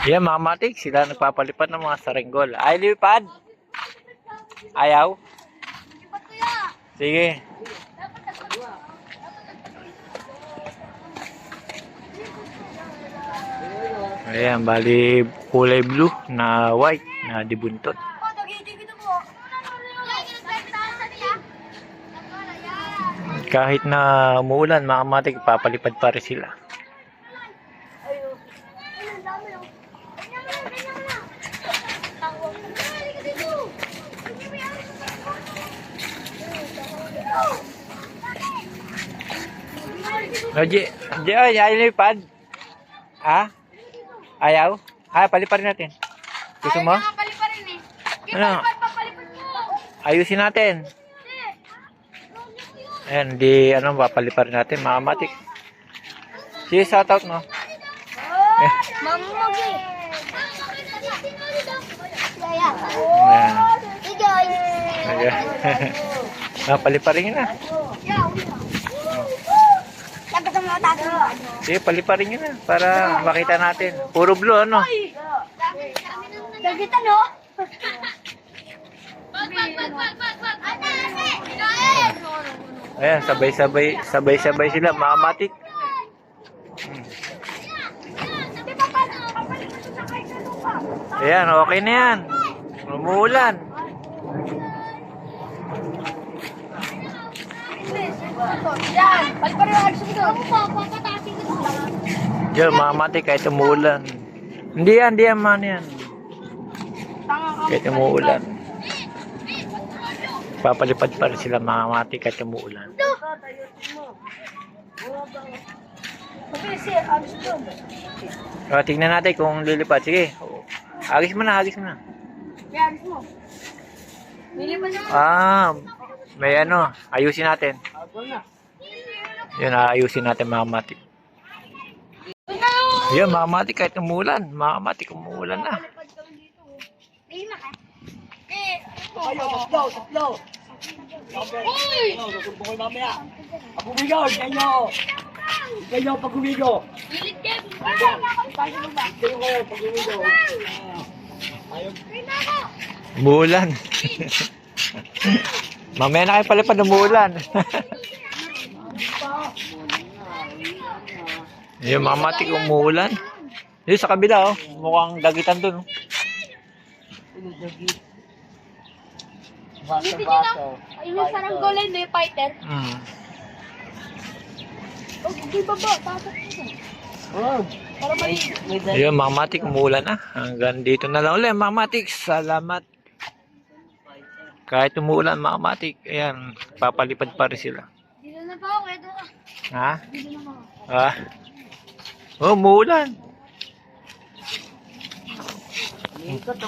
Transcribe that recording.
Yan, mga matik, sila nagpapalipad ng mga saringgol. Ay, lipad? Ayaw? Sige. Ayan, bali kulay blue na white na dibuntot. Kahit na umuulan, mga matik, papalipad pa rin sila. Ayaw lipad? Ha? Ayaw? Ay, paliparin natin. Gusto mo? Ano? Ayusin natin. Ayan, di, ano, papaliparin natin, mga matik. Sige, shoutout mo. Mamugi. Ayan. Paliparin na. Sige, paliparin nyo na para makita natin. Puro blue, ano? Gagita, no? Ayan, sabay-sabay sila, mga matik. Ayan, okay na yan. Umuulan. Diyan, mga matik, kahit umuulan. Hindi yan, man yan. Kahit umuulan. Papalipad pa rin sila, mga matik, kahit umuulan. O, tingnan natin kung lilipad. Sige. Agis mo na. May ano. Ayusin natin. Yun, ayusin natin, mga matik. Yun, mga matik, kahit umuulan. Mga matik, umuulan na. Tatlo. Bukol mamaya. Pag-umigaw, ganyo, pag-umigaw. Umuulan. Mamaya na kayo palipad, umuulan. Yung mga matik, umuulan. Yung sa kabila, oh. Mukhang dagitan dun. Yung saranggolan na yung fighter. Okay, baba. Yun, mga matik, umuulan na. Hanggang dito na lang ulit, mga matik. Salamat. Kahit umuulan, mga matik, ayan, papalipad pa rin sila. Dito na pa ako, eto ka. Ha? Dito na pa ako. Ha? Oh, umuulan. Umikot.